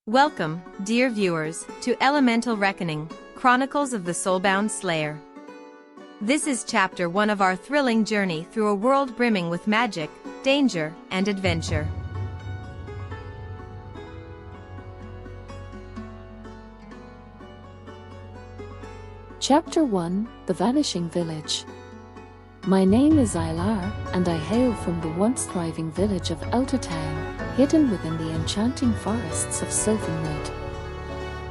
Welcome, dear viewers, to Elemental Reckoning, Chronicles of the Soulbound Slayer. This is Chapter 1 of our thrilling journey through a world brimming with magic, danger, and adventure. Chapter 1: The Vanishing Village. My name is Aelar, and I hail from the once thriving village of Eldertown, hidden within the enchanting forests of Sylvanwood.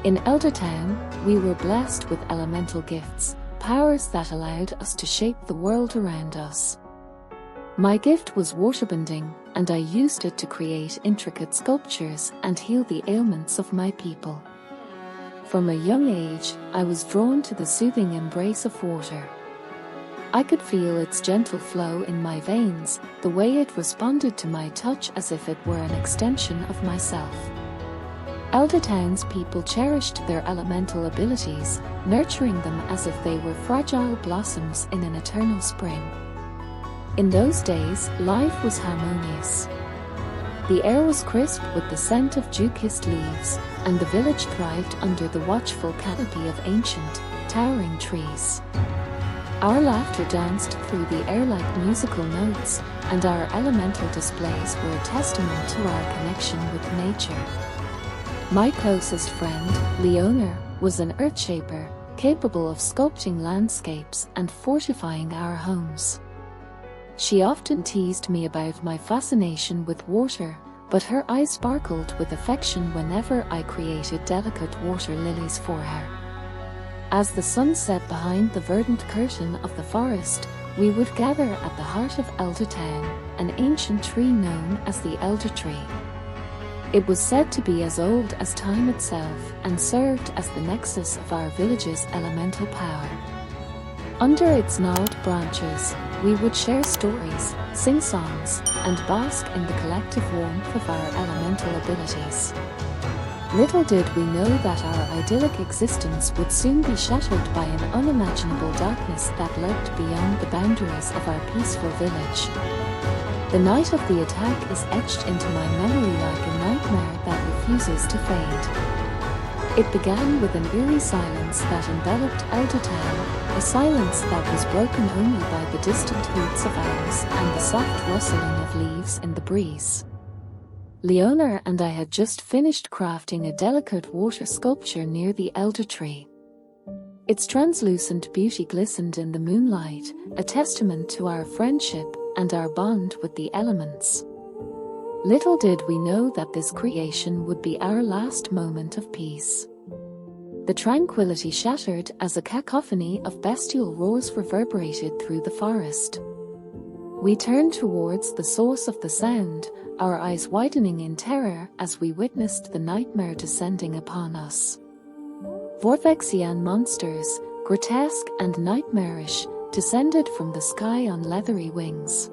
In Eldertown, we were blessed with elemental gifts, powers that allowed us to shape the world around us. My gift was waterbending, and I used it to create intricate sculptures and heal the ailments of my people. From a young age, I was drawn to the soothing embrace of water. I could feel its gentle flow in my veins, the way it responded to my touch as if it were an extension of myself. Eldertown's people cherished their elemental abilities, nurturing them as if they were fragile blossoms in an eternal spring. In those days, life was harmonious. The air was crisp with the scent of dew-kissed leaves, and the village thrived under the watchful canopy of ancient, towering trees. Our laughter danced through the air like musical notes, and our elemental displays were a testament to our connection with nature. My closest friend, Leona, was an earthshaper, capable of sculpting landscapes and fortifying our homes. She often teased me about my fascination with water, but her eyes sparkled with affection whenever I created delicate water lilies for her. As the sun set behind the verdant curtain of the forest, we would gather at the heart of Eldertown, an ancient tree known as the Elder Tree. It was said to be as old as time itself and served as the nexus of our village's elemental power. Under its gnarled branches, we would share stories, sing songs, and bask in the collective warmth of our elemental abilities. Little did we know that our idyllic existence would soon be shattered by an unimaginable darkness that lurked beyond the boundaries of our peaceful village. The night of the attack is etched into my memory like a nightmare that refuses to fade. It began with an eerie silence that enveloped Eldertown, a silence that was broken only by the distant hoots of owls and the soft rustling of leaves in the breeze. Leona and I had just finished crafting a delicate water sculpture near the elder tree. Its translucent beauty glistened in the moonlight, a testament to our friendship and our bond with the elements. Little did we know that this creation would be our last moment of peace. The tranquility shattered as a cacophony of bestial roars reverberated through the forest. We turned towards the source of the sound, our eyes widening in terror as we witnessed the nightmare descending upon us. Vorthexian monsters, grotesque and nightmarish, descended from the sky on leathery wings.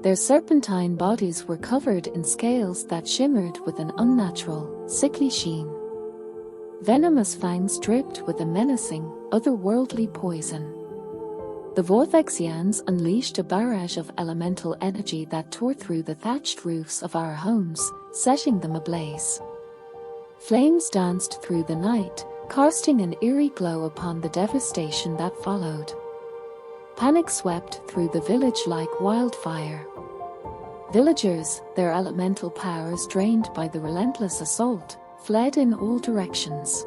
Their serpentine bodies were covered in scales that shimmered with an unnatural, sickly sheen. Venomous fangs dripped with a menacing, otherworldly poison. The Vorthexians unleashed a barrage of elemental energy that tore through the thatched roofs of our homes, setting them ablaze. Flames danced through the night, casting an eerie glow upon the devastation that followed. Panic swept through the village like wildfire. Villagers, their elemental powers drained by the relentless assault, fled in all directions.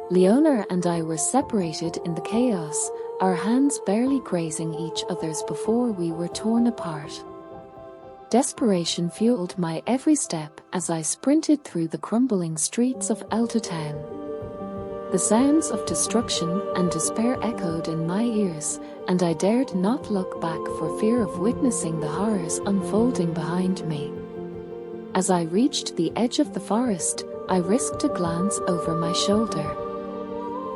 Leona and I were separated in the chaos, our hands barely grazing each other's before we were torn apart. Desperation fueled my every step as I sprinted through the crumbling streets of Eldertown. The sounds of destruction and despair echoed in my ears, and I dared not look back for fear of witnessing the horrors unfolding behind me. As I reached the edge of the forest, I risked a glance over my shoulder.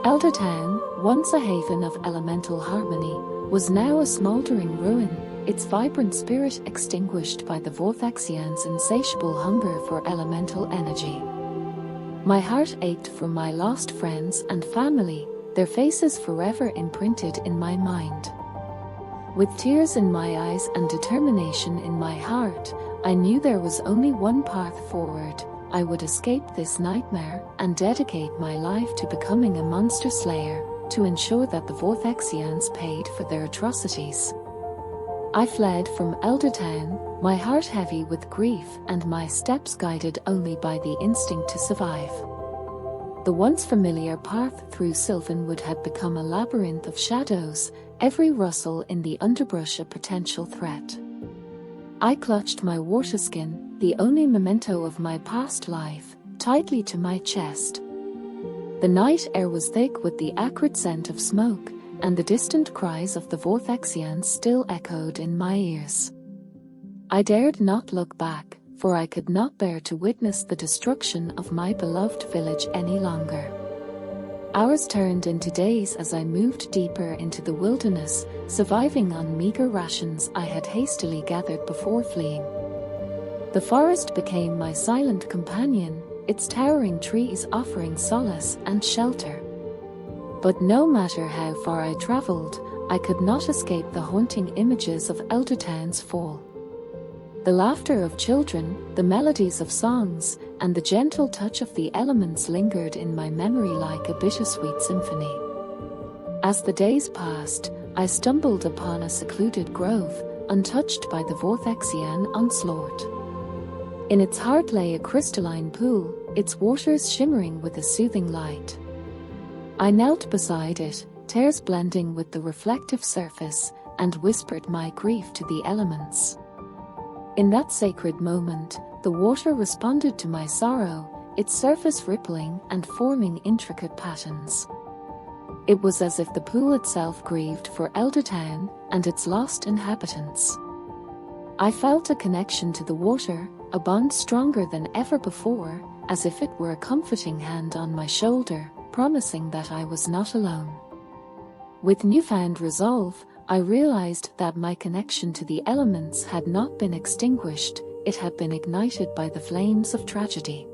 Eldertown, once a haven of elemental harmony, was now a smoldering ruin, its vibrant spirit extinguished by the Vorthexians' insatiable hunger for elemental energy. My heart ached for my lost friends and family, their faces forever imprinted in my mind. With tears in my eyes and determination in my heart, I knew there was only one path forward: I would escape this nightmare and dedicate my life to becoming a monster slayer, to ensure that the Vorthexians paid for their atrocities. I fled from Eldertown, my heart heavy with grief and my steps guided only by the instinct to survive. The once familiar path through Sylvanwood had become a labyrinth of shadows, every rustle in the underbrush a potential threat. I clutched my waterskin, the only memento of my past life, tightly to my chest. The night air was thick with the acrid scent of smoke, and the distant cries of the Vorthexians still echoed in my ears. I dared not look back, for I could not bear to witness the destruction of my beloved village any longer. Hours turned into days as I moved deeper into the wilderness, surviving on meager rations I had hastily gathered before fleeing. The forest became my silent companion, its towering trees offering solace and shelter. But no matter how far I traveled, I could not escape the haunting images of Eldertown's fall. The laughter of children, the melodies of songs, and the gentle touch of the elements lingered in my memory like a bittersweet symphony. As the days passed, I stumbled upon a secluded grove, untouched by the Vorthexian onslaught. In its heart lay a crystalline pool, its waters shimmering with a soothing light. I knelt beside it, tears blending with the reflective surface, and whispered my grief to the elements. In that sacred moment, the water responded to my sorrow, its surface rippling and forming intricate patterns. It was as if the pool itself grieved for Eldertown and its lost inhabitants. I felt a connection to the water, a bond stronger than ever before, as if it were a comforting hand on my shoulder, promising that I was not alone. With newfound resolve, I realized that my connection to the elements had not been extinguished, it had been ignited by the flames of tragedy.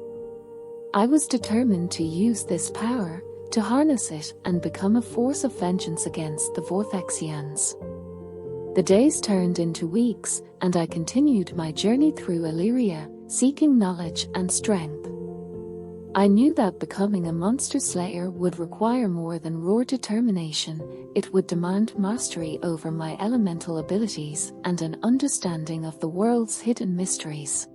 I was determined to use this power, to harness it and become a force of vengeance against the Vorthexians. The days turned into weeks, and I continued my journey through Elyria, seeking knowledge and strength. I knew that becoming a monster slayer would require more than raw determination, it would demand mastery over my elemental abilities and an understanding of the world's hidden mysteries.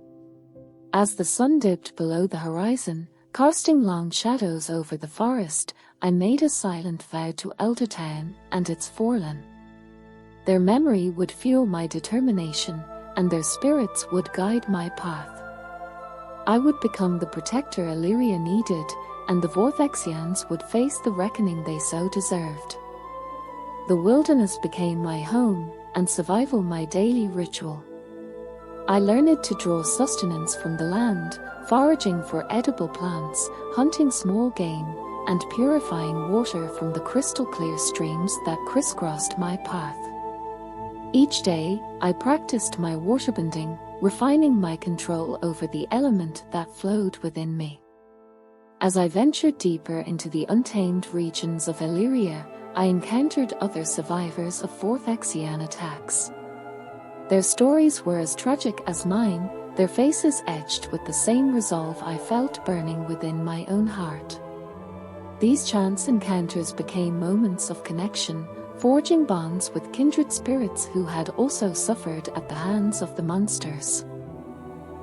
As the sun dipped below the horizon, casting long shadows over the forest, I made a silent vow to Eldertown and its fallen. Their memory would fuel my determination, and their spirits would guide my path. I would become the protector Elyria needed, and the Vorthexians would face the reckoning they so deserved. The wilderness became my home, and survival my daily ritual. I learned to draw sustenance from the land, foraging for edible plants, hunting small game, and purifying water from the crystal-clear streams that crisscrossed my path. Each day, I practiced my waterbending, refining my control over the element that flowed within me. As I ventured deeper into the untamed regions of Elyria, I encountered other survivors of Vorthexian attacks. Their stories were as tragic as mine, their faces etched with the same resolve I felt burning within my own heart. These chance encounters became moments of connection, forging bonds with kindred spirits who had also suffered at the hands of the monsters.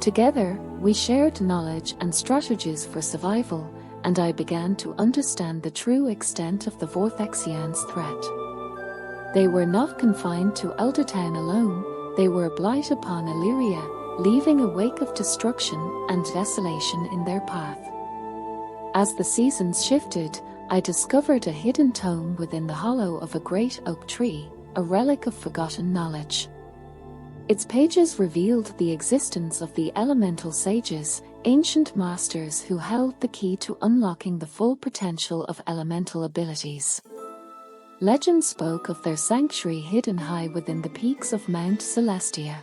Together, we shared knowledge and strategies for survival, and I began to understand the true extent of the Vorthexians' threat. They were not confined to Eldertown alone, they were a blight upon Elyria, leaving a wake of destruction and desolation in their path. As the seasons shifted, I discovered a hidden tome within the hollow of a great oak tree, a relic of forgotten knowledge. Its pages revealed the existence of the elemental sages, ancient masters who held the key to unlocking the full potential of elemental abilities. Legend spoke of their sanctuary hidden high within the peaks of Mount Celestia.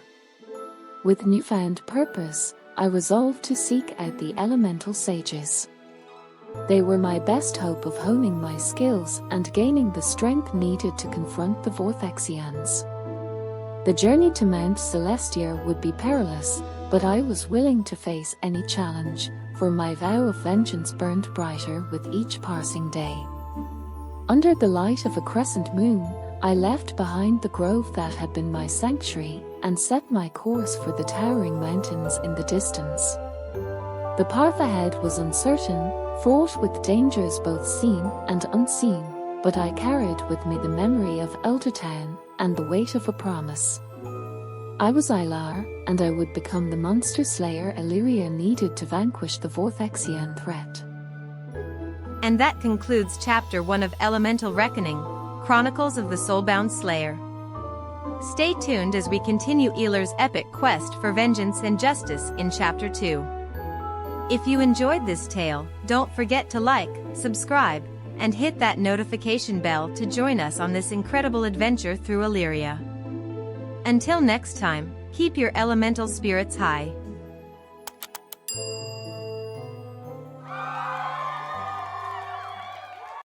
With newfound purpose, I resolved to seek out the elemental sages. They were my best hope of honing my skills and gaining the strength needed to confront the Vorthexians. The journey to Mount Celestia would be perilous, but I was willing to face any challenge, for my vow of vengeance burned brighter with each passing day. Under the light of a crescent moon, I left behind the grove that had been my sanctuary and set my course for the towering mountains in the distance. The path ahead was uncertain, fraught with dangers both seen and unseen, but I carried with me the memory of Eldertown and the weight of a promise. I was Aelar, and I would become the monster slayer Elyria needed to vanquish the Vorthexian threat. And that concludes Chapter 1 of Elemental Reckoning, Chronicles of the Soulbound Slayer. Stay tuned as we continue Aelar's epic quest for vengeance and justice in Chapter 2. If you enjoyed this tale, don't forget to like, subscribe, and hit that notification bell to join us on this incredible adventure through Elyria. Until next time, keep your elemental spirits high.